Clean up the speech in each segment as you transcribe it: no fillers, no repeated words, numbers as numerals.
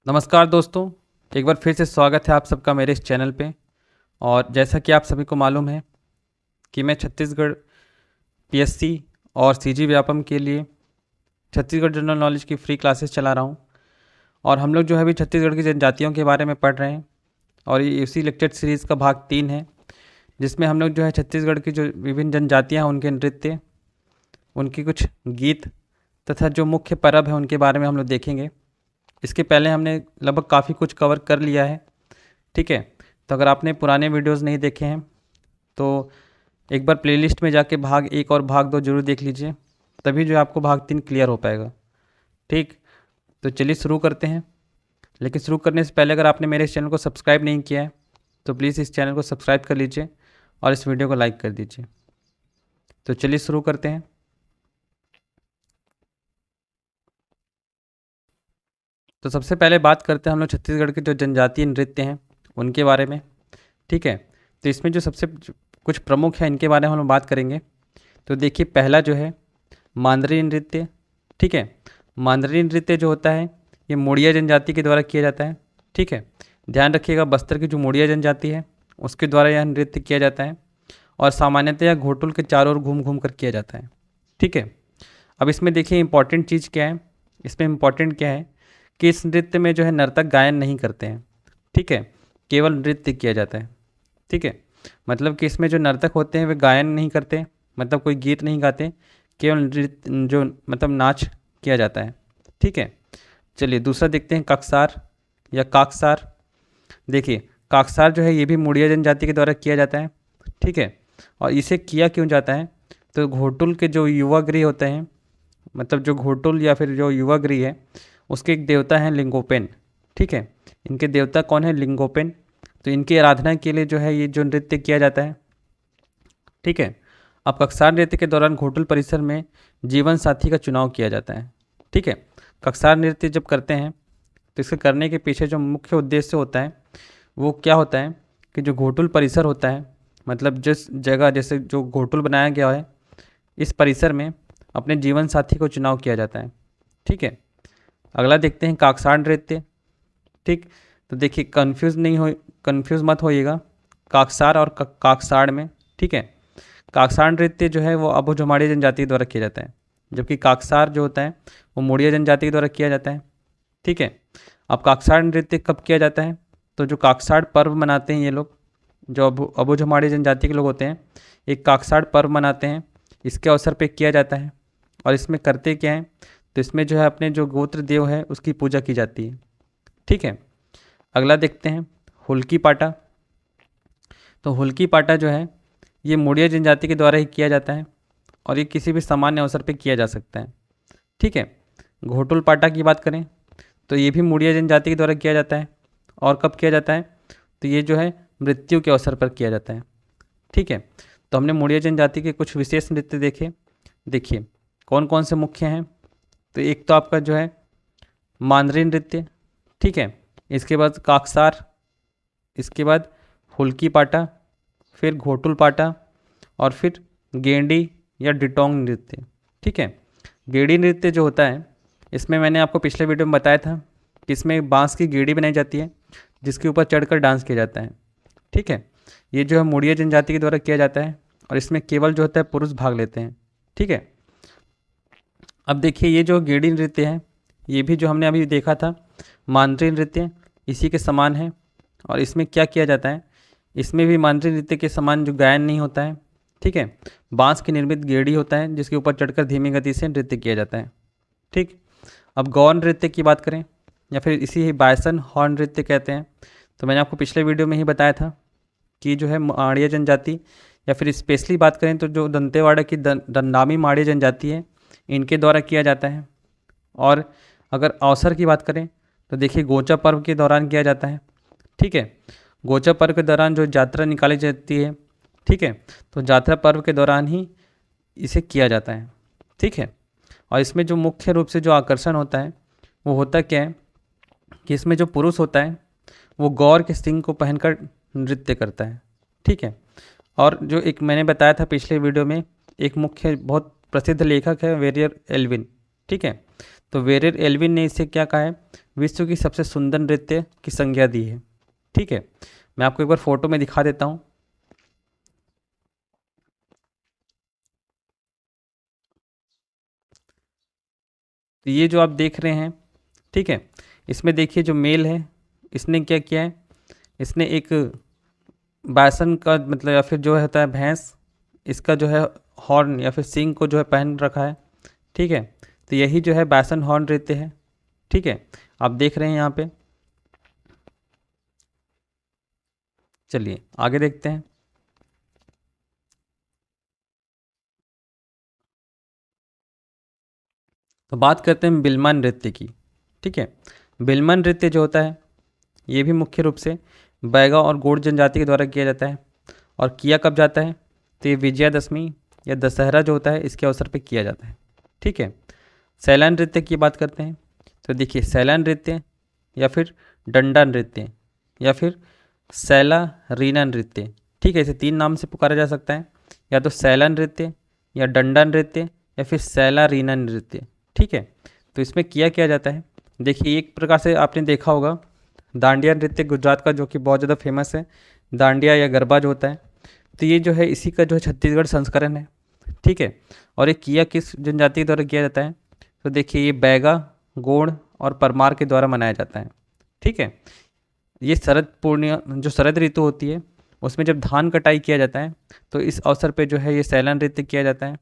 नमस्कार दोस्तों। एक बार फिर से स्वागत है आप सबका मेरे इस चैनल पे। और जैसा कि आप सभी को मालूम है कि मैं छत्तीसगढ़ पीएससी और सीजी व्यापम के लिए छत्तीसगढ़ जनरल नॉलेज की फ्री क्लासेस चला रहा हूँ। और हम लोग जो है अभी छत्तीसगढ़ की जनजातियों के बारे में पढ़ रहे हैं और ये इसी लेक्चर सीरीज़ का भाग 3 है, जिसमें हम लोग जो है छत्तीसगढ़ की जो विभिन्न जनजातियाँ हैं उनके नृत्य, उनकी कुछ गीत तथा जो मुख्य पर्व है उनके बारे में हम लोग देखेंगे। इसके पहले हमने लगभग काफ़ी कुछ कवर कर लिया है, ठीक है। तो अगर आपने पुराने वीडियोस नहीं देखे हैं तो एक बार प्लेलिस्ट में जाके भाग 1 और भाग 2 जरूर देख लीजिए, तभी जो है आपको भाग 3 क्लियर हो पाएगा, ठीक। तो चलिए शुरू करते हैं। लेकिन शुरू करने से पहले अगर आपने मेरे इस चैनल को सब्सक्राइब नहीं किया है तो प्लीज़ इस चैनल को सब्सक्राइब कर लीजिए और इस वीडियो को लाइक कर दीजिए। तो चलिए शुरू करते हैं। तो सबसे पहले बात करते हैं हम लोग छत्तीसगढ़ के जो जनजातीय नृत्य हैं उनके बारे में, ठीक है। तो इसमें जो सबसे कुछ प्रमुख है इनके बारे में हम लोग बात करेंगे। तो देखिए, पहला जो है मांदरी नृत्य, ठीक है। मांदरी नृत्य जो होता है ये मोड़िया जनजाति के द्वारा किया जाता है, ठीक है। ध्यान रखिएगा, बस्तर की जो मोड़िया जनजाति है उसके द्वारा यह नृत्य किया जाता है और सामान्यतः यह घोटुल के चारों ओर घूम घूम कर किया जाता है, ठीक है। अब इसमें देखिए इंपॉर्टेंट चीज़ क्या है, इसमें इंपॉर्टेंट क्या है कि इस नृत्य में जो है नर्तक गायन नहीं करते हैं, ठीक है। केवल नृत्य किया जाता है, ठीक है। मतलब कि इसमें जो नर्तक होते हैं वे गायन नहीं करते, मतलब कोई गीत नहीं गाते, केवल नृत्य जो मतलब नाच किया जाता है, ठीक है। चलिए दूसरा देखते हैं काकसार या काकसार। देखिए काकसार जो है ये भी मुड़िया जनजाति के द्वारा किया जाता है, ठीक है। और इसे किया क्यों जाता है, तो घोटुल के जो युवा गृह होते हैं, मतलब जो घोटुल या फिर जो युवा गृह है उसके एक देवता हैं लिंगोपेन, ठीक है। इनके देवता कौन है, लिंगोपेन। तो इनकी आराधना के लिए जो है ये जो नृत्य किया जाता है, ठीक है। अब कक्सार नृत्य के दौरान घोटुल परिसर में जीवन साथी का चुनाव किया जाता है, ठीक है। कक्सार नृत्य जब करते हैं तो इसके करने के पीछे जो मुख्य उद्देश्य होता है वो क्या होता है कि जो घोटुल परिसर होता है, मतलब जिस जगह जैसे जो घोटुल बनाया गया है इस परिसर में अपने जीवन साथी को चुनाव किया जाता है, ठीक है। अगला देखते हैं काकसार नृत्य, ठीक। तो देखिए कंफ्यूज मत होइएगा काकसार और काकसाड़ में, ठीक है। काकसाड़ नृत्य जो है वो अबुझमाड़ी जनजाति द्वारा किया जाता है, जबकि काकसार जो होता है वो मोड़िया जनजाति के द्वारा किया जाता है, ठीक है। अब काकसाड़ नृत्य कब किया जाता है, तो जो काकसाड़ पर्व मनाते हैं ये लोग, जो अबुझमाड़ी जनजाति के लोग होते हैं, एक काकसाड़ पर्व मनाते हैं, इसके अवसर पर किया जाता है। और इसमें करते क्या है, तो इसमें जो है अपने जो गोत्र देव है उसकी पूजा की जाती है, ठीक है। अगला देखते हैं हुल्की पाटा। तो हुल्की पाटा जो है ये मोड़िया जनजाति के द्वारा ही किया जाता है और ये किसी भी सामान्य अवसर पर किया जा सकता है, ठीक है। घोटुल पाटा की बात करें तो ये भी मोड़िया जनजाति के द्वारा किया जाता है और कब किया जाता है, तो ये जो है मृत्यु के अवसर पर किया जाता है, ठीक है। तो हमने मोड़िया जनजाति के कुछ विशेष नृत्य देखे। देखिए कौन कौन से मुख्य हैं, तो एक तो आपका जो है मांदरी नृत्य, ठीक है। इसके बाद काकसार, इसके बाद हुल्की पाटा, फिर घोटुल पाटा और फिर गेंडी या डिटोंग नृत्य, ठीक है। गेड़ी नृत्य जो होता है इसमें मैंने आपको पिछले वीडियो में बताया था कि इसमें बांस की गेड़ी बनाई जाती है जिसके ऊपर चढ़कर डांस किया जाता है, ठीक है। ये जो है मुड़िया जनजाति के द्वारा किया जाता है और इसमें केवल जो होता है पुरुष भाग लेते हैं, ठीक है। अब देखिए ये जो गेड़ी नृत्य है ये भी जो हमने अभी देखा था मांदरी नृत्य इसी के समान है। और इसमें क्या किया जाता है, इसमें भी मांदरी नृत्य के समान जो गायन नहीं होता है, ठीक है। बांस की निर्मित गेड़ी होता है जिसके ऊपर चढ़कर धीमी गति से नृत्य किया जाता है, ठीक। अब गौर नृत्य की बात करें या फिर इसी ही बायसन हॉर्न नृत्य कहते हैं, तो मैंने आपको पिछले वीडियो में ही बताया था कि जो है माड़िया जनजाति या फिर स्पेशली बात करें तो जो दंतेवाड़ा की दंडामी माड़िया जनजाति है इनके द्वारा किया जाता है। और अगर अवसर की बात करें तो देखिए गोचा पर्व के दौरान किया जाता है, ठीक है। गोचा पर्व के दौरान जो यात्रा निकाली जाती है, ठीक है, तो यात्रा पर्व के दौरान ही इसे किया जाता है, ठीक है। और इसमें जो मुख्य रूप से जो आकर्षण होता है वो होता क्या है कि इसमें जो पुरुष होता है वो गौर के सिंग को पहनकर नृत्य करता है, ठीक है। और जो एक मैंने बताया था पिछले वीडियो में एक मुख्य बहुत प्रसिद्ध लेखक है वेरियर एल्विन, ठीक है। तो वेरेर एल्विन ने इसे क्या कहा है, विश्व की सबसे सुंदर नृत्य की संज्ञा दी है। ठीक है, मैं आपको एक बार फोटो में दिखा देता हूँ। तो ये जो आप देख रहे हैं, ठीक है, इसमें देखिए जो मेल है इसने क्या किया है, इसने एक बासन का मतलब या फिर जो होता है भैंस, इसका जो है हॉर्न या फिर सींग को जो है पहन रखा है। ठीक है, तो यही जो है बासन हॉर्न नृत्य है। ठीक है, आप देख रहे हैं यहाँ पे। चलिए आगे देखते हैं। तो बात करते हैं बिल्मा नृत्य की। ठीक है, बिल्मा नृत्य जो होता है ये भी मुख्य रूप से बैगा और गोंड जनजाति के द्वारा किया जाता है। और किया कब जाता है, तो ये विजयादशमी या दशहरा जो होता है इसके अवसर पर किया जाता है। ठीक है, सैला नृत्य की बात करते हैं। तो देखिए सैला नृत्य या फिर डंडा नृत्य या फिर सैला रीना नृत्य, ठीक है, इसे 3 नाम से पुकारा जा सकता है, या तो सैला नृत्य या डंडा नृत्य या फिर सैला रीना नृत्य। ठीक है, तो इसमें किया जाता है, देखिए एक प्रकार से आपने देखा होगा दांडिया नृत्य गुजरात का जो कि बहुत ज़्यादा फेमस है, दांडिया या गरबा जो होता है, तो ये जो है इसी का जो है छत्तीसगढ़ संस्करण है। ठीक है, और ये किया किस जनजाति के द्वारा किया जाता है, तो देखिए ये बैगा, गोंड और परमार के द्वारा मनाया जाता है। ठीक है, ये शरद पूर्णिमा जो शरद ऋतु होती है उसमें जब धान कटाई किया जाता है तो इस अवसर पे जो है ये सैला नृत्य किया जाता है।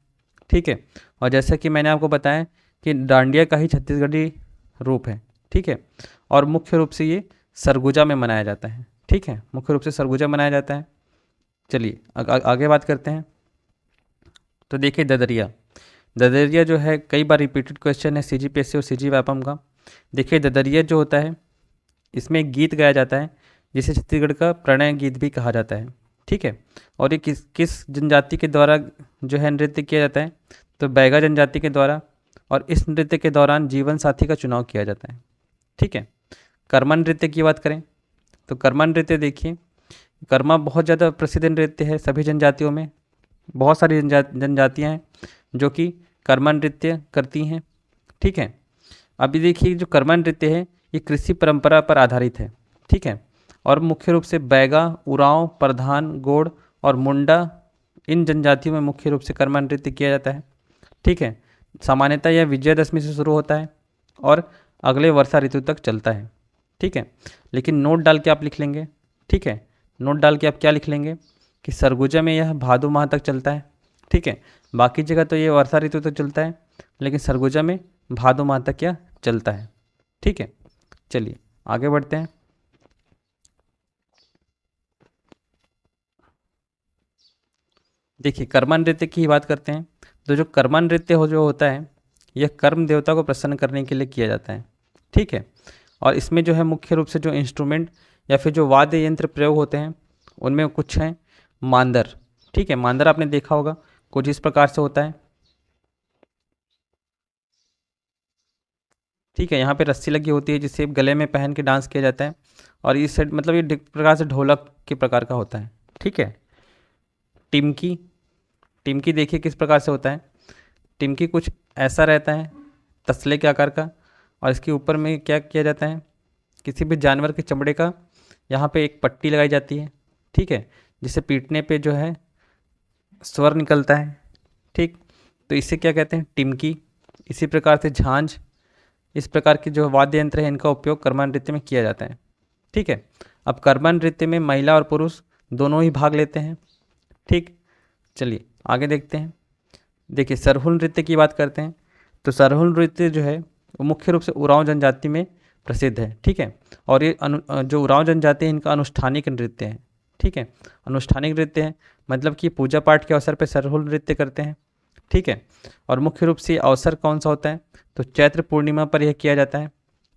ठीक है, और जैसा कि मैंने आपको बताया कि डांडिया का ही छत्तीसगढ़ी रूप है। ठीक है, और मुख्य रूप से ये सरगुजा में मनाया जाता है। ठीक है, मुख्य रूप से सरगुजा मनाया जाता है। चलिए आगे बात करते हैं। तो देखिए ददरिया, ददरिया जो है कई बार रिपीटेड क्वेश्चन है CGPSC और CG व्यापम का। देखिए ददरिया जो होता है इसमें एक गीत गाया जाता है जिसे छत्तीसगढ़ का प्रणय गीत भी कहा जाता है। ठीक है, और ये किस किस जनजाति के द्वारा जो है नृत्य किया जाता है, तो बैगा जनजाति के द्वारा, और इस नृत्य के दौरान जीवन साथी का चुनाव किया जाता है। ठीक है, कर्मा नृत्य की बात करें तो कर्मा नृत्य देखिए, कर्मा बहुत ज़्यादा प्रसिद्ध नृत्य है सभी जनजातियों में। बहुत सारी जनजातियाँ हैं जो कि कर्मा नृत्य करती हैं। ठीक है, अभी देखिए जो कर्मा नृत्य है ये कृषि परंपरा पर आधारित है। ठीक है, और मुख्य रूप से बैगा, उरांव, प्रधान, गोंड और मुंडा, इन जनजातियों में मुख्य रूप से कर्मा नृत्य किया जाता है। ठीक है, सामान्यतः यह विजयदशमी से शुरू होता है और अगले वर्षा ऋतु तक चलता है। ठीक है, लेकिन नोट डाल के आप लिख लेंगे। ठीक है, नोट डाल के आप क्या लिख लेंगे कि सरगुजा में यह भादो माह तक चलता है। ठीक है, बाकी जगह तो ये वर्षा ऋतु तक चलता है, लेकिन सरगुजा में भादो माह तक क्या चलता है। ठीक है, चलिए आगे बढ़ते हैं। देखिए कर्मा नृत्य की ही बात करते हैं। तो जो कर्मा नृत्य जो होता है यह कर्म देवता को प्रसन्न करने के लिए किया जाता है। ठीक है, और इसमें जो है मुख्य रूप से जो इंस्ट्रूमेंट या फिर जो वाद्य यंत्र प्रयोग होते हैं उनमें कुछ हैं मांदर। ठीक है, मांदर आपने देखा होगा कुछ इस प्रकार से होता है। ठीक है, यहाँ पे रस्सी लगी होती है जिसे गले में पहन के डांस किया जाता है, और इस साइड मतलब ये प्रकार से ढोलक के प्रकार का होता है। ठीक है, टिमकी, टिमकी देखिए किस प्रकार से होता है। टिमकी कुछ ऐसा रहता है तसले के आकार का, और इसके ऊपर में क्या किया जाता है, किसी भी जानवर के चमड़े का यहाँ पे एक पट्टी लगाई जाती है। ठीक है, जिसे पीटने पे जो है स्वर निकलता है। ठीक, तो इसे क्या कहते हैं, टिमकी। इसी प्रकार से झांझ, इस प्रकार के जो वाद्य यंत्र है इनका उपयोग कर्मा नृत्य में किया जाता है। ठीक है, अब कर्मा नृत्य में महिला और पुरुष दोनों ही भाग लेते हैं। ठीक, चलिए आगे देखते हैं। देखिए सरहुल नृत्य की बात करते हैं। तो सरहुल नृत्य जो है वो मुख्य रूप से उरांव जनजाति में प्रसिद्ध है। ठीक है, और ये जो उरांव जनजाति है इनका अनुष्ठानिक नृत्य है। ठीक है, अनुष्ठानिक नृत्य है मतलब कि पूजा पाठ के अवसर पर सरहुल नृत्य करते हैं। ठीक है, और मुख्य रूप से अवसर कौन सा होता है, तो चैत्र पूर्णिमा पर यह किया जाता है।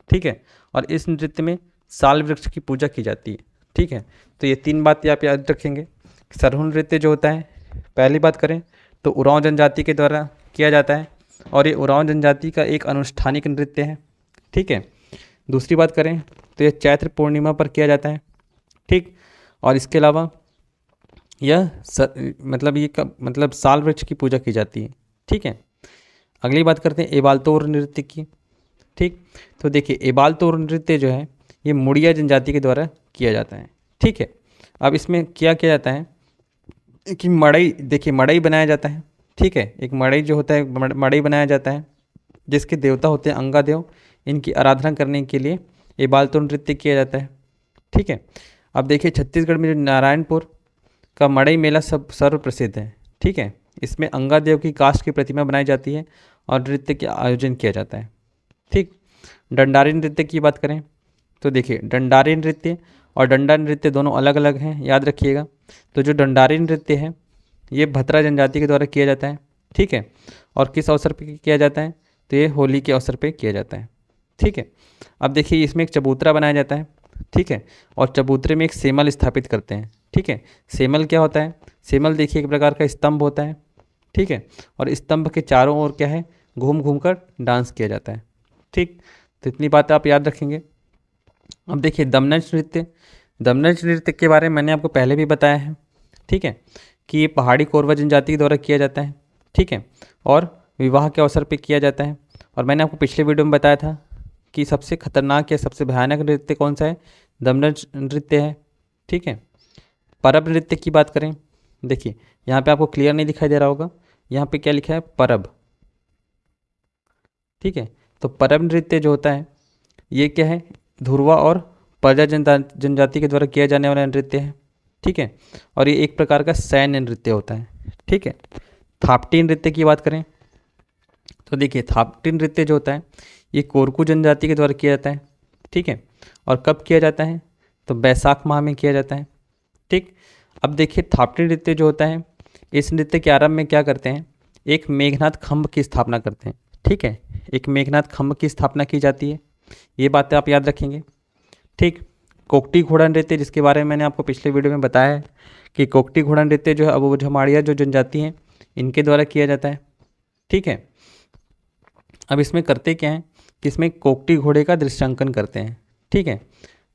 ठीक है, और इस नृत्य में साल वृक्ष की पूजा की जाती है। ठीक है, तो ये 3 बातें आप याद रखेंगे। सरहुल नृत्य जो होता है, पहली बात करें तो उरांव जनजाति के द्वारा किया जाता है, और ये उरांव जनजाति का एक अनुष्ठानिक नृत्य है। ठीक है, दूसरी बात करें तो यह चैत्र पूर्णिमा पर किया जाता है। ठीक, और इसके अलावा यह मतलब ये मतलब साल वृक्ष की पूजा की जाती है। ठीक है, अगली बात करते हैं एबालतोर नृत्य की। ठीक। तो देखिए एबाल तोड़ नृत्य जो है ये मुड़िया जनजाति के द्वारा किया जाता है। ठीक है। अब इसमें क्या किया जाता है कि मड़ई, देखिए मड़ई बनाया जाता है। ठीक है, एक मड़ई जो होता है मड़ई बनाया जाता है, जिसके देवता होते हैं अंगादेव, इनकी आराधना करने के लिए ये बालतोड़ नृत्य किया जाता है। ठीक है। अब देखिए छत्तीसगढ़ में जो नारायणपुर का मड़ई मेला सब सर्व प्रसिद्ध है। ठीक है, इसमें अंगादेव की काष्ठ की प्रतिमा बनाई जाती है और नृत्य का आयोजन किया जाता है। ठीक। डंडारी नृत्य की बात करें तो देखिए डंडारी नृत्य और डंडा नृत्य दोनों अलग अलग हैं, याद रखिएगा। तो जो डंडारी नृत्य है ये भतरा जनजाति के द्वारा किया जाता है। ठीक है, और किस अवसर पर किया जाता है तो ये होली के अवसर पर किया जाता है। ठीक है। अब देखिए इसमें एक चबूतरा बनाया जाता है। ठीक है, और चबूतरे में एक सेमल स्थापित करते हैं। ठीक है, सेमल क्या होता है, सेमल देखिए एक प्रकार का स्तंभ होता है। ठीक है, और स्तंभ के चारों ओर क्या है, घूम घूम कर डांस किया जाता है। ठीक, तो इतनी बातें आप याद रखेंगे। अब देखिए दमनच नृत्य, दमनच नृत्य के बारे में मैंने आपको पहले भी बताया है। ठीक है, कि ये पहाड़ी कोरवा जनजाति के द्वारा किया जाता है। ठीक है, और विवाह के अवसर पर किया जाता है। और मैंने आपको पिछले वीडियो में बताया था कि सबसे खतरनाक या सबसे भयानक नृत्य कौन सा है, दमनच नृत्य है। ठीक है। परब नृत्य की बात करें, देखिए यहाँ पे आपको क्लियर नहीं दिखाई दे रहा होगा, यहाँ पे क्या लिखा है, परब। ठीक है, तो परब नृत्य जो होता है ये क्या है, धुरवा और प्रजा जनजाति के द्वारा किया जाने वाला नृत्य है। ठीक है, और ये एक प्रकार का सैन्य नृत्य होता है। ठीक है। थापटी नृत्य की बात करें तो देखिए थापटी नृत्य जो होता है ये कोरकू जनजाति के द्वारा किया जाता है। ठीक है, और कब किया जाता है तो बैसाख माह में किया जाता है। ठीक। अब देखिए थापटी नृत्य जो होता है इस नृत्य के आरंभ में क्या करते हैं, एक मेघनाथ खम्भ की स्थापना करते हैं। ठीक है, एक मेघनाथ खम्भ की स्थापना की जाती है, ये बातें आप याद रखेंगे। ठीक। कोकटी घोड़ा नृत्य, जिसके बारे में मैंने आपको पिछले वीडियो में बताया है कि कोकटी घोड़ा नृत्य जो है अब झमाड़िया जो जनजाति हैं इनके द्वारा किया जाता है। ठीक है। अब इसमें करते क्या हैं कि इसमें कोकटी घोड़े का दृश्यांकन करते हैं। ठीक है,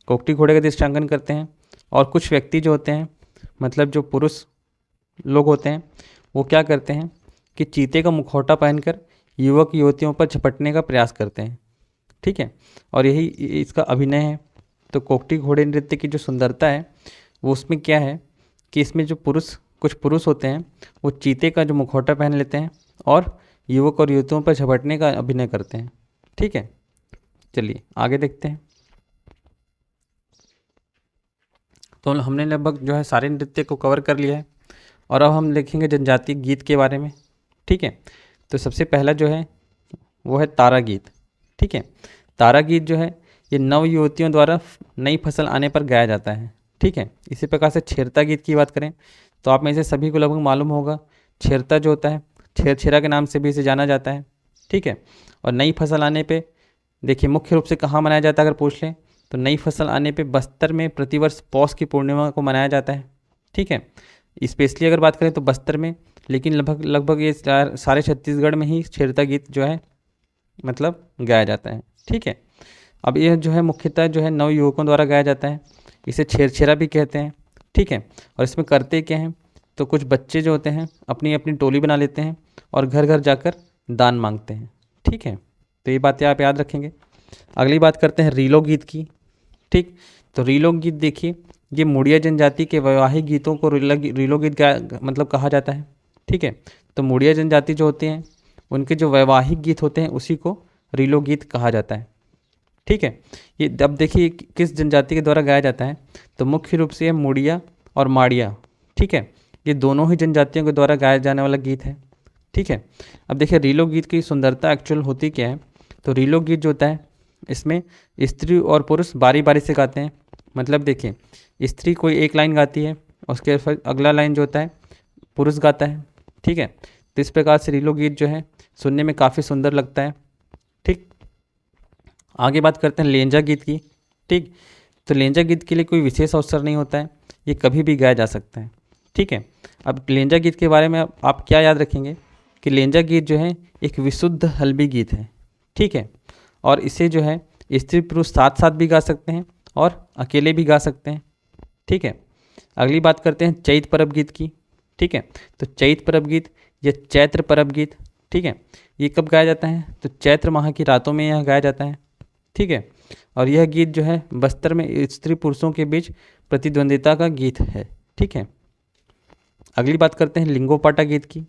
कोकटी घोड़े का दृश्यांकन करते हैं, और कुछ व्यक्ति जो होते हैं मतलब जो पुरुष लोग होते हैं वो क्या करते हैं कि चीते का मुखौटा पहनकर युवक युवतियों पर झपटने का प्रयास करते हैं। ठीक है, और यही इसका अभिनय है। तो कोकटी घोड़े नृत्य की जो सुंदरता है वो उसमें क्या है कि इसमें जो कुछ पुरुष होते हैं वो चीते का जो मुखौटा पहन लेते हैं और युवक और युवतियों पर झपटने का अभिनय करते हैं। ठीक है, चलिए आगे देखते हैं। तो हमने लगभग जो है सारे नृत्य को कवर कर लिया है, और अब हम देखेंगे जनजातीय गीत के बारे में। ठीक है, तो सबसे पहला जो है वो है तारा गीत। ठीक है, तारा गीत जो है ये नव युवतियों द्वारा नई फसल आने पर गाया जाता है। ठीक है, इसी प्रकार से छेरता गीत की बात करें तो आप में से सभी को लगभग मालूम होगा, छेरता जो होता है छेरछेरा के नाम से भी इसे जाना जाता है। ठीक है, और नई फसल आने पे देखिए मुख्य रूप से कहाँ मनाया जाता है अगर पूछ लें तो नई फसल आने पे बस्तर में प्रतिवर्ष पौष की पूर्णिमा को मनाया जाता है। ठीक है, स्पेशली अगर बात करें तो बस्तर में, लेकिन लगभग लगभग ये सारे छत्तीसगढ़ में ही छेरता गीत जो है मतलब गाया जाता है। ठीक है, अब यह जो है मुख्यतः जो है नव युवकों द्वारा गाया जाता है, इसे छेरछेरा भी कहते हैं। ठीक है, और इसमें करते क्या हैं तो कुछ बच्चे जो होते हैं अपनी अपनी टोली बना लेते हैं और घर घर जाकर दान मांगते हैं। ठीक है, तो ये बातें आप याद रखेंगे। अगली बात करते हैं रीलो गीत की। ठीक, तो रीलो गीत देखिए ये मुड़िया जनजाति के वैवाहिक गीतों को रीलो गीत मतलब कहा जाता है। ठीक है, तो मुड़िया जनजाति जो होते हैं उनके जो वैवाहिक गीत होते हैं उसी को रीलो गीत कहा जाता है। ठीक है, ये अब देखिए किस जनजाति के द्वारा गाया जाता है तो मुख्य रूप से मुड़िया और माड़िया। ठीक है, ये दोनों ही जनजातियों के द्वारा गाया जाने वाला गीत है। ठीक है, अब देखिए रीलो गीत की सुंदरता एक्चुअल होती क्या है, तो रीलो गीत जो होता है इसमें स्त्री और पुरुष बारी बारी से गाते हैं। मतलब देखिए स्त्री कोई एक लाइन गाती है, उसके फिर अगला लाइन जो होता है पुरुष गाता है। ठीक है, तो इस प्रकार से रीलो गीत जो है सुनने में काफ़ी सुंदर लगता है। ठीक, आगे बात करते हैं लेंजा गीत की। ठीक, तो लेंजा गीत के लिए कोई विशेष अवसर नहीं होता है, ये कभी भी गाया जा सकता है। ठीक है, अब लेंजा गीत के बारे में आप क्या याद रखेंगे कि लेंजा गीत जो है एक विशुद्ध हल्बी गीत है। ठीक है, और इसे जो है स्त्री पुरुष साथ साथ भी गा सकते हैं और अकेले भी गा सकते हैं। ठीक है, अगली बात करते हैं चैत परब गीत की। ठीक है, तो चैत परब गीत या चैत्र परब गीत, ठीक है, ये कब गाया जाता है? तो चैत्र माह की रातों में यह गाया जाता है, ठीक है। और यह गीत जो है बस्तर में स्त्री पुरुषों के बीच प्रतिद्वंदिता का गीत है, ठीक है। अगली बात करते हैं लिंगोपाटा गीत की,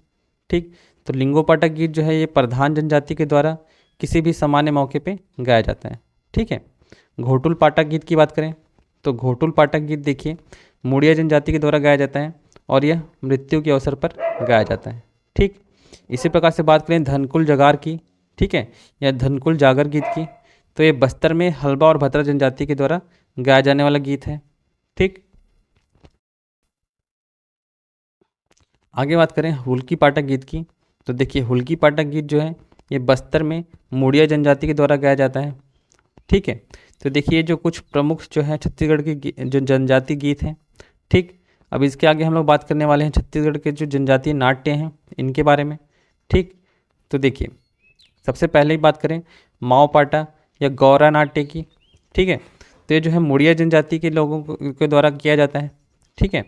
ठीक। तो लिंगोपाटा गीत जो है ये प्रधान जनजाति के द्वारा किसी भी सामान्य मौके पे गाया जाता है, ठीक है। घोटुल पाटा गीत की बात करें तो घोटुल पाटा गीत देखिए मुड़िया जनजाति के द्वारा गाया जाता है और यह मृत्यु के अवसर पर गाया जाता है, ठीक। इसी प्रकार से बात करें धनकुल जगार की, ठीक है, या धनकुल जागर गीत की, तो ये बस्तर में हल्बा और भद्रा जनजाति के द्वारा गाया जाने वाला गीत है, ठीक। आगे बात करें हुल्की पाटा गीत की, तो देखिए हुल्की पाटा गीत जो है ये बस्तर में मुड़िया जनजाति के द्वारा गाया जाता है, ठीक है। तो देखिए जो कुछ प्रमुख जो है छत्तीसगढ़ के जो जनजाति गीत हैं, ठीक। अब इसके आगे हम लोग बात करने वाले हैं छत्तीसगढ़ के जो जनजातीय नाट्य हैं इनके बारे में, ठीक। तो देखिए सबसे पहले ही बात करें माओ पाटा या गौरा नाट्य की, ठीक है। तो ये जो है मुड़िया जनजाति के लोगों के द्वारा किया जाता है, ठीक है।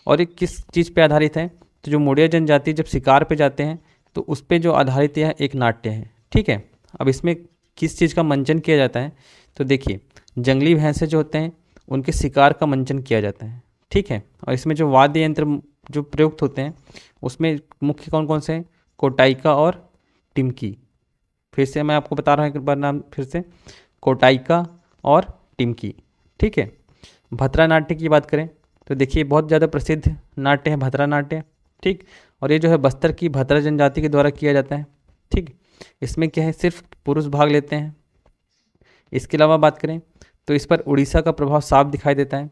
और ये किस चीज़ पे आधारित है? तो जो मुड़िया जनजाति जब शिकार पे जाते हैं तो उस पे जो आधारित यह एक नाट्य है, ठीक है। अब इसमें किस चीज़ का मंचन किया जाता है? तो देखिए जंगली भैंसे जो होते हैं उनके शिकार का मंचन किया जाता है, ठीक है। और इसमें जो वाद्य यंत्र जो प्रयुक्त होते हैं उसमें मुख्य कौन कौन से हैं? कोटाइका और टिमकी। फिर से मैं आपको बता रहा हूँ एक बार नाम फिर से, कोटाइका और टिमकी, ठीक है। भद्रा नाट्य की बात करें तो देखिए बहुत ज़्यादा प्रसिद्ध नाट्य है भद्रा नाट्य, ठीक। और ये जो है बस्तर की भद्रा जनजाति के द्वारा किया जाता है, ठीक। इसमें क्या है सिर्फ पुरुष भाग लेते हैं। इसके अलावा बात करें तो इस पर उड़ीसा का प्रभाव साफ दिखाई देता है,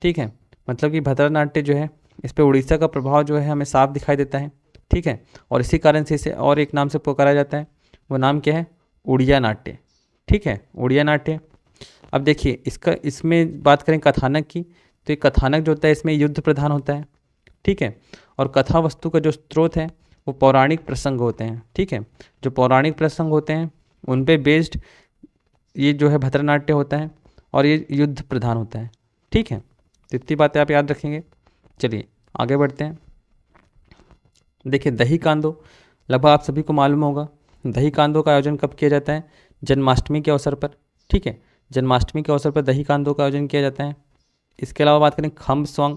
ठीक है। मतलब कि भद्रा नाट्य जो है इस पर उड़ीसा का प्रभाव जो है हमें साफ दिखाई देता है, ठीक है। और इसी कारण से इसे और एक नाम से पुकारा जाता है, वो नाम क्या है? उड़िया नाट्य, ठीक है, उड़िया नाट्य। अब देखिए इसमें बात करें कथानक की, तो ये कथानक जो होता है इसमें युद्ध प्रधान होता है, ठीक है। और कथा वस्तु का जो स्रोत है वो पौराणिक प्रसंग होते हैं, ठीक है। जो पौराणिक प्रसंग होते हैं उन पे बेस्ड ये जो है भद्रनाट्य होता है और ये युद्ध प्रधान होता है, ठीक है। तो इतनी बातें आप याद रखेंगे। चलिए आगे बढ़ते हैं। देखिए दही कांदो लगभग आप सभी को मालूम होगा। दही कांदो का आयोजन कब किया जाता है? जन्माष्टमी के अवसर पर, ठीक है। जन्माष्टमी के अवसर पर दही कांदो का आयोजन किया जाता है। इसके अलावा बात करें खम्ब स्वांग,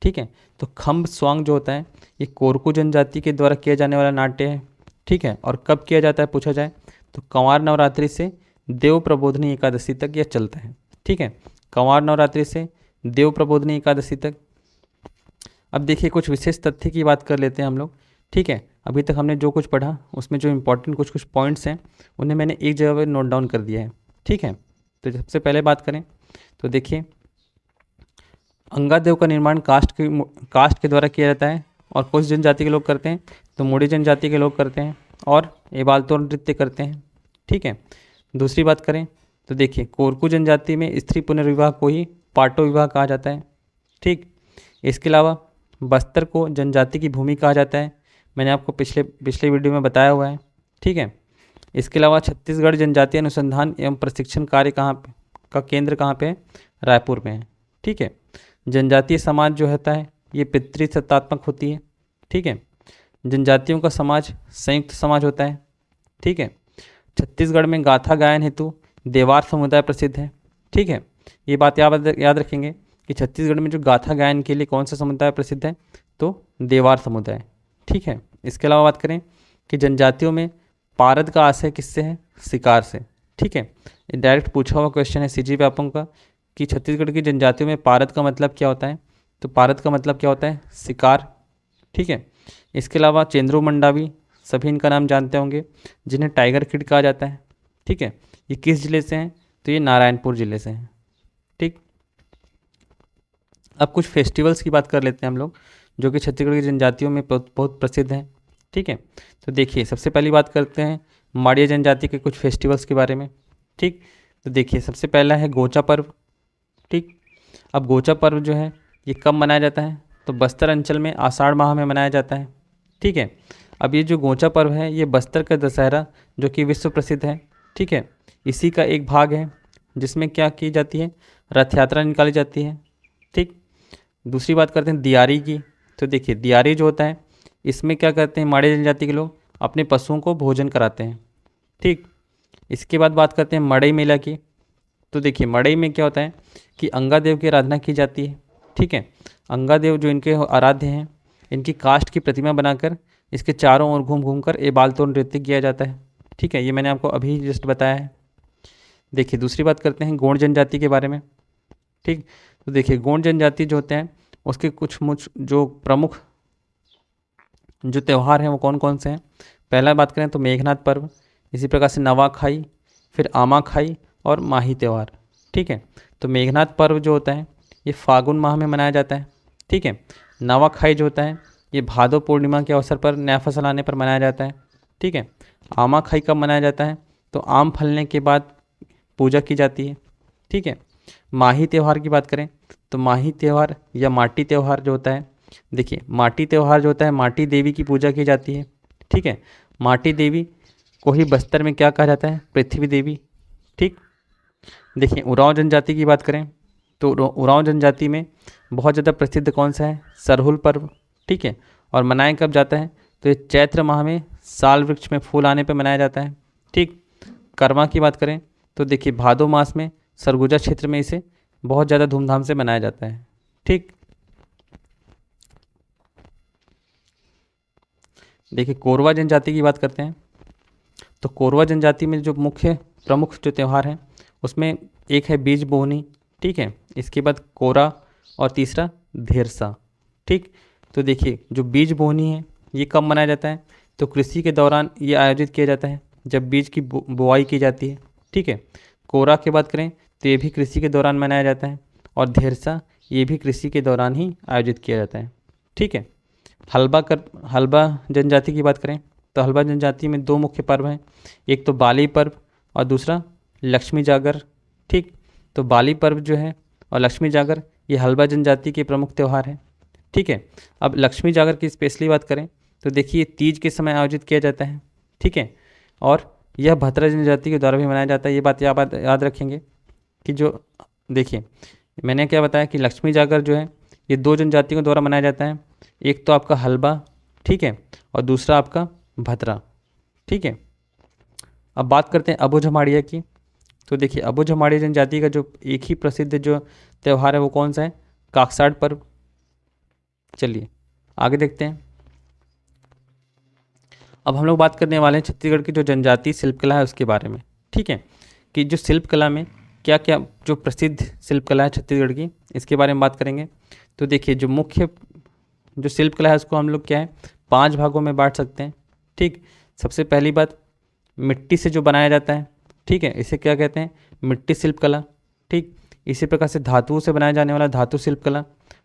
ठीक है। तो खम्ब स्वांग जो होता है ये कोरकू जनजाति के द्वारा किया जाने वाला नाट्य है, ठीक है। और कब किया जाता है पूछा जाए तो कंवार नवरात्रि से देव प्रबोधनी एकादशी तक यह चलता है, ठीक है। कंवार नवरात्रि से देव प्रबोधनी एकादशी तक। अब देखिए कुछ विशेष तथ्य की बात कर लेते हैं हम लोग, ठीक है। अभी तक हमने जो कुछ पढ़ा उसमें जो इंपॉर्टेंट कुछ पॉइंट्स हैं उन्हें मैंने एक जगह पर नोट डाउन कर दिया है, ठीक है। तो सबसे पहले बात करें तो देखिए अंगादेव का निर्माण कास्ट के द्वारा किया जाता है और कुछ जनजाति के लोग करते हैं, तो मुड़ी जनजाति के लोग करते हैं और एबालतोड़ नृत्य करते हैं, ठीक है। दूसरी बात करें तो देखिए कोरकू जनजाति में स्त्री पुनर्विवाह को ही पाटो विवाह कहा जाता है, ठीक। इसके अलावा बस्तर को जनजाति की भूमि कहा जाता है, मैंने आपको पिछले वीडियो में बताया हुआ है, ठीक है। इसके अलावा छत्तीसगढ़ जनजातीय अनुसंधान एवं प्रशिक्षण कार्य का केंद्र कहाँ पे है? रायपुर में है, ठीक है। जनजातीय समाज जो होता है ये पितृसत्तात्मक होती है, ठीक है। जनजातियों का समाज संयुक्त समाज होता है, ठीक है। छत्तीसगढ़ में गाथा गायन हेतु देवार समुदाय प्रसिद्ध है, ठीक है। ये बात याद रखेंगे कि छत्तीसगढ़ में जो गाथा गायन के लिए कौन सा समुदाय प्रसिद्ध है? तो देवार समुदाय, ठीक है। इसके अलावा बात करें कि जनजातियों में पारद का आशय किससे है? शिकार से, ठीक है। ये डायरेक्ट पूछा हुआ क्वेश्चन है सीजी व्यापकों का कि छत्तीसगढ़ की जनजातियों में पारद का मतलब क्या होता है? तो पारद का मतलब क्या होता है? शिकार, ठीक है। इसके अलावा चेंद्रू मंडावी सभी इनका नाम जानते होंगे जिन्हें टाइगर किड कहा जाता है, ठीक है। ये किस जिले से हैं? तो ये नारायणपुर जिले से हैं, ठीक। अब कुछ फेस्टिवल्स की बात कर लेते हैं हम लोग जो कि छत्तीसगढ़ की जनजातियों में बहुत प्रसिद्ध हैं, ठीक है। तो देखिए सबसे पहली बात करते हैं माड़िया जनजाति के कुछ फेस्टिवल्स के बारे में, ठीक। तो देखिए सबसे पहला है गोचा पर्व, ठीक। अब गोचा पर्व जो है ये कब मनाया जाता है? तो बस्तर अंचल में आषाढ़ माह में मनाया जाता है, ठीक है। अब ये जो गोचा पर्व है ये बस्तर का दशहरा जो कि विश्व प्रसिद्ध है, ठीक है, इसी का एक भाग है जिसमें क्या की जाती है? रथ यात्रा निकाली जाती है, ठीक। दूसरी बात करते हैं दियारी की। तो देखिए दियारी जो होता है इसमें क्या करते हैं माड़िया जनजाति के लोग? अपने पशुओं को भोजन कराते हैं। ठीक, इसके बाद बात करते हैं मड़ई मेला की। तो देखिए मड़ई में क्या होता है कि अंगादेव की आराधना की जाती है। ठीक है, अंगादेव जो इनके आराध्य हैं, इनकी काष्ठ की प्रतिमा बनाकर इसके चारों ओर घूम घूम कर एबालतोड़ नृत्य किया जाता है। ठीक है, ये मैंने आपको अभी जस्ट बताया है। देखिए दूसरी बात करते हैं गोंड जनजाति के बारे में। ठीक, तो देखिए गोंड जनजाति जो होते हैं उसके कुछ जो प्रमुख जो त्यौहार हैं वो कौन कौन से हैं। पहला बात करें तो मेघनाथ पर्व, इसी प्रकार से नवाखाई, फिर आमाखाई और माही त्यौहार। ठीक है, तो मेघनाथ पर्व जो होता है ये फागुन माह में मनाया जाता है। ठीक है, नवाखाई जो होता है ये भादो पूर्णिमा के अवसर पर नया फसल आने पर मनाया जाता है। ठीक है, आमाखाई कब मनाया जाता है तो आम फलने के बाद पूजा की जाती है। ठीक है, माही त्यौहार की बात करें तो माही त्यौहार या माटी त्यौहार जो होता है, देखिए माटी त्यौहार जो होता है माटी देवी की पूजा की जाती है। ठीक है, माटी देवी को ही बस्तर में क्या कहा जाता है, पृथ्वी देवी। ठीक, देखिए उरांव जनजाति की बात करें तो उरांव जनजाति में बहुत ज़्यादा प्रसिद्ध कौन सा है, सरहुल पर्व। ठीक है, और मनाया कब जाता है तो ये चैत्र माह में साल वृक्ष में फूल आने पर मनाया जाता है। ठीक, कर्मा की बात करें तो देखिए भादो मास में सरगुजा क्षेत्र में इसे बहुत ज़्यादा धूमधाम से मनाया जाता है। ठीक, देखिए कोरवा जनजाति की बात करते हैं तो कोरवा जनजाति में जो मुख्य प्रमुख जो त्यौहार हैं उसमें एक है बीज बोहनी। ठीक है, इसके बाद कोरा और तीसरा धेरसा। ठीक, तो देखिए जो बीज बोहनी है ये कब मनाया जाता है तो कृषि के दौरान ये आयोजित किया जाता है जब बीज की बुआई की जाती है। ठीक है, कोरा की बात करें तो ये भी कृषि के दौरान मनाया जाता है और धेरसा ये भी कृषि के दौरान ही आयोजित किया जाता है। ठीक है, हल्बा जनजाति की बात करें तो हल्बा जनजाति में दो मुख्य पर्व हैं, एक तो बाली पर्व और दूसरा लक्ष्मी जागर। ठीक, तो बाली पर्व जो है और लक्ष्मी जागर ये हल्बा जनजाति के प्रमुख त्यौहार हैं। ठीक है, अब लक्ष्मी जागर की स्पेशली बात करें तो देखिए तीज के समय आयोजित किया जाता है। ठीक है, और यह भतरा जनजाति के द्वारा भी मनाया जाता है। ये बात याद रखेंगे कि जो देखिए मैंने क्या बताया कि लक्ष्मी जागर जो है ये दो जनजातियों द्वारा मनाया जाता है, एक तो आपका हल्बा, ठीक है, और दूसरा आपका भतरा। ठीक है, अब बात करते हैं अबू झमाड़िया की। तो देखिए अबू झमाड़िया जनजाति का जो एक ही प्रसिद्ध जो त्यौहार है वो कौन सा है, काकसाड़ पर्व। चलिए आगे देखते हैं। अब हम लोग बात करने वाले हैं छत्तीसगढ़ की जो जनजातीय शिल्पकला है उसके बारे में। ठीक है, कि जो शिल्पकला में क्या क्या जो प्रसिद्ध शिल्पकला है छत्तीसगढ़ की इसके बारे में बात करेंगे। तो देखिए जो मुख्य जो शिल्पकला है उसको हम लोग क्या है 5 भागों में बांट सकते हैं। ठीक, सबसे पहली बात मिट्टी से जो बनाया जाता है, ठीक है, इसे क्या कहते हैं, मिट्टी शिल्पकला। ठीक, इसी प्रकार से धातुओं से बनाया जाने वाला धातु शिल्पकला,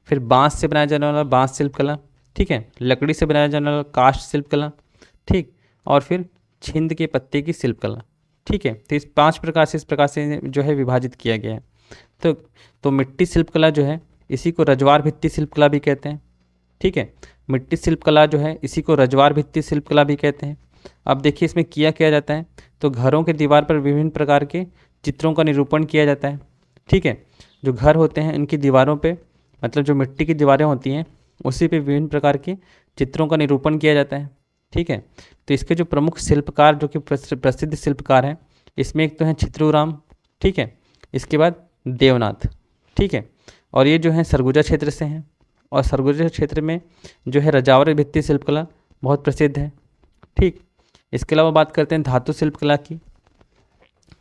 फिर बांस से बनाया जाने वाला बांस शिल्पकला। ठीक है, लकड़ी से बनाया जाने वाला काष्ठ शिल्पकला। ठीक, और फिर छिंद के पत्ते की शिल्पकला। ठीक है, तो इस 5 प्रकार से इस प्रकार से जो है विभाजित किया गया है। तो मिट्टी शिल्पकला जो है इसी को रजवार भित्ति शिल्पकला भी कहते हैं। ठीक है, मिट्टी शिल्पकला जो है इसी को रजवार भित्ति शिल्पकला भी कहते हैं। अब देखिए इसमें किया जाता है तो घरों के दीवार पर विभिन्न प्रकार के चित्रों का निरूपण किया जाता है। ठीक है, जो घर होते हैं इनकी दीवारों पे मतलब जो मिट्टी की दीवारें होती हैं उसी पे विभिन्न प्रकार के चित्रों का निरूपण किया जाता है। ठीक है, तो इसके जो प्रमुख शिल्पकार जो कि प्रसिद्ध शिल्पकार हैं इसमें एक तो हैं छित्रूराम। ठीक है, इसके बाद देवनाथ। ठीक है, और ये जो हैं सरगुजा क्षेत्र से हैं और सरगुजा क्षेत्र में जो है रजावरी भित्ति शिल्पकला बहुत प्रसिद्ध है। ठीक, इसके अलावा बात करते हैं धातु शिल्पकला की।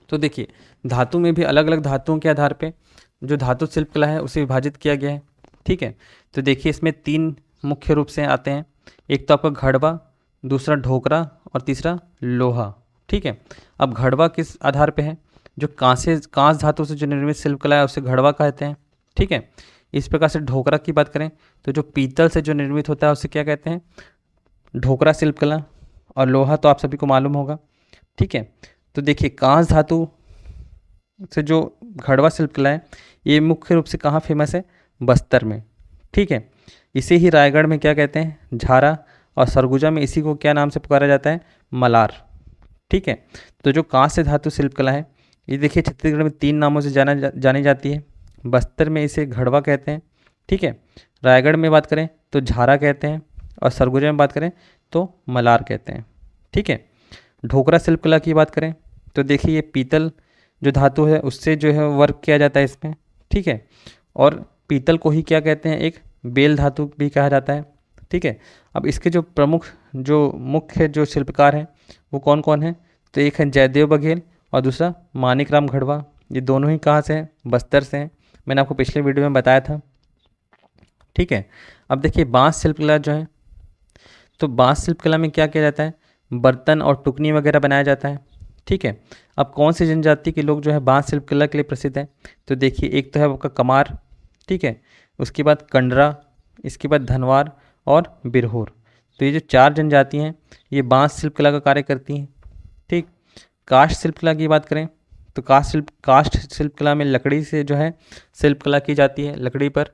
तो देखिए धातु में भी अलग अलग धातुओं के आधार पे जो धातु शिल्पकला है उसे विभाजित किया गया है। ठीक है, तो देखिए इसमें 3 मुख्य रूप से आते हैं, एक तो आपका घड़वा, दूसरा ढोकरा और तीसरा लोहा। ठीक है, अब घड़वा किस आधार पे है, जो कांस धातु से जो निर्मित शिल्पकला है उसे घड़वा कहते हैं। ठीक है, इस प्रकार से ढोकरा की बात करें तो जो पीतल से जो निर्मित होता है उसे क्या कहते हैं, ढोकरा शिल्पकला। और लोहा तो आप सभी को मालूम होगा। ठीक है, तो देखिए कांस धातु से जो घड़वा शिल्पकला है ये मुख्य रूप से कहाँ फेमस है, बस्तर में। ठीक है, इसे ही रायगढ़ में क्या कहते हैं, झारा, और सरगुजा में इसी को क्या नाम से पुकारा जाता है, मलार। ठीक है, तो जो कांस्य धातु शिल्पकला है ये देखिए छत्तीसगढ़ में 3 नामों से जानी जाती है। बस्तर में इसे घड़वा कहते हैं। ठीक है, रायगढ़ में बात करें तो झारा कहते हैं और सरगुजा में बात करें तो मलार कहते हैं। ठीक है। ढोकरा शिल्पकला की बात करें तो देखिए ये पीतल जो धातु है उससे जो है वर्क किया जाता है इसमें, ठीक है। और पीतल को ही क्या कहते हैं, एक बेल धातु भी कहा जाता है, ठीक है। अब इसके जो प्रमुख जो मुख्य जो शिल्पकार हैं वो कौन कौन हैं, तो एक है जयदेव बघेल और दूसरा मानिक राम घड़वा। ये दोनों ही कहाँ से हैं, बस्तर से हैं, मैंने आपको पिछले वीडियो में बताया था, ठीक है। अब देखिए बांस शिल्पकला जो है, तो बांस शिल्पकला में क्या किया जाता है, बर्तन और टुकनी वगैरह बनाया जाता है, ठीक है। अब कौन सी जनजाति के लोग जो है बांस शिल्पकला के लिए प्रसिद्ध हैं, तो देखिए एक तो है आपका कमार, ठीक है, उसके बाद कंडरा, इसके बाद धनवार और बिरहोर। तो ये जो 4 जनजाति हैं ये बांस शिल्पकला का कार्य करती हैं, ठीक। काष्ठ शिल्पकला की बात करें तो काष्ठ शिल्पकला में लकड़ी से जो है शिल्पकला की जाती है, लकड़ी पर।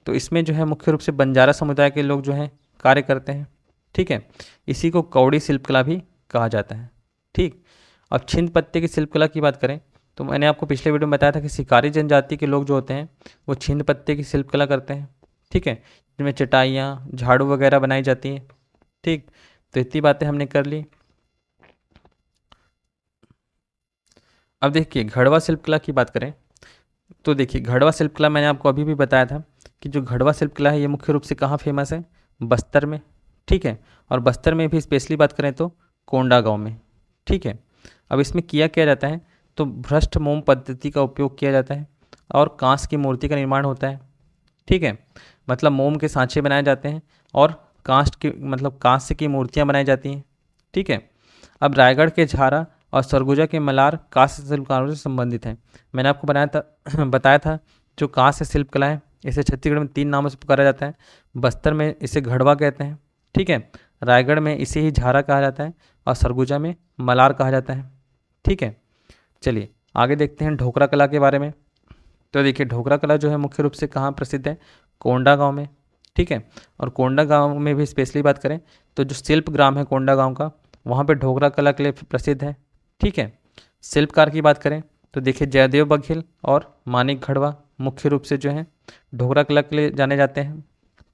तो इसमें जो है मुख्य रूप से बंजारा समुदाय के लोग जो हैं कार्य करते हैं, ठीक है। इसी को कौड़ी शिल्पकला भी कहा जाता है, ठीक। अब छिंद पत्ते की शिल्पकला की बात करें तो मैंने आपको पिछले वीडियो में बताया था कि शिकारी जनजाति के लोग जो होते हैं वो छिंद पत्ते की शिल्पकला करते हैं, ठीक है, जिनमें चटाइयाँ झाड़ू वगैरह बनाई जाती हैं, ठीक। तो इतनी बातें हमने कर ली। अब देखिए घड़वा शिल्पकला की बात करें तो देखिए घड़वा शिल्पकला मैंने आपको अभी भी बताया था कि जो घड़वा शिल्पकला है ये मुख्य रूप से कहाँ फेमस है, बस्तर में, ठीक है। और बस्तर में भी स्पेशली बात करें तो कोंडा गांव में, ठीक है। अब इसमें किया जाता है तो भ्रष्ट मोम पद्धति का उपयोग किया जाता है और कांस की मूर्ति का निर्माण होता है, ठीक है। मतलब मोम के सांचे बनाए जाते हैं और कांस्य की मूर्तियाँ बनाई जाती हैं, ठीक है। अब रायगढ़ के झारा और सरगुजा के मलार कांस्य शिल्पकारों से संबंधित हैं। मैंने आपको बताया था जो कांस्य शिल्पकला है इसे छत्तीसगढ़ में 3 नामों से पुकारा जाता है। बस्तर में इसे घड़वा कहते हैं, ठीक है। रायगढ़ में इसे ही झारा कहा जाता है और सरगुजा में मलार कहा जाता है, ठीक है। चलिए आगे देखते हैं ढोकरा कला के बारे में। तो देखिए ढोकरा कला जो है मुख्य रूप से कहाँ प्रसिद्ध है, कोंडा गांव में, ठीक है। और कोंडा गांव में भी स्पेशली बात करें तो जो शिल्प ग्राम है कोंडा गांव का वहाँ पे ढोकरा कला के लिए प्रसिद्ध है, ठीक है। शिल्पकार की बात करें तो देखिए जयदेव बघेल और मानिक घड़वा मुख्य रूप से जो है ढोकरा कला के लिए जाने जाते हैं,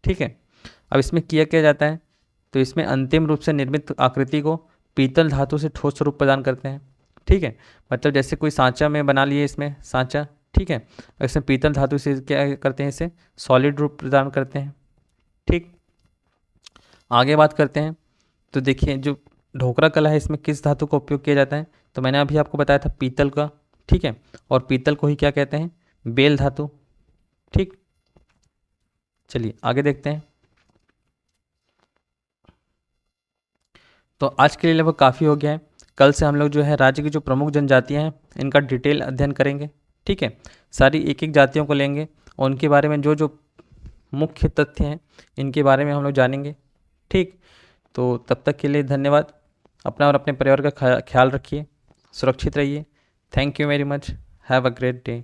ठीक है। अब इसमें किया जाता है तो इसमें अंतिम रूप से निर्मित आकृति को पीतल धातु से ठोस स्वरूप प्रदान करते हैं, ठीक है। मतलब जैसे कोई सांचा में बना लिए इसमें सांचा, ठीक है, इसमें पीतल धातु से क्या करते हैं, इसे सॉलिड रूप प्रदान करते हैं, ठीक। आगे बात करते हैं तो देखिए जो ढोकरा कला है इसमें किस धातु का उपयोग किया जाता है, तो मैंने अभी आपको बताया था पीतल का, ठीक है। और पीतल को ही क्या कहते हैं, बेल धातु, ठीक। चलिए आगे देखते हैं। तो आज के लिए लगभग काफ़ी हो गया है। कल से हम लोग जो है राज्य की जो प्रमुख जनजातियां हैं इनका डिटेल अध्ययन करेंगे, ठीक है। सारी एक एक जातियों को लेंगे और उनके बारे में जो जो मुख्य तथ्य हैं इनके बारे में हम लोग जानेंगे, ठीक। तो तब तक के लिए धन्यवाद। अपना और अपने परिवार का ख्याल रखिए, सुरक्षित रहिए। Thank you very much, have a great day.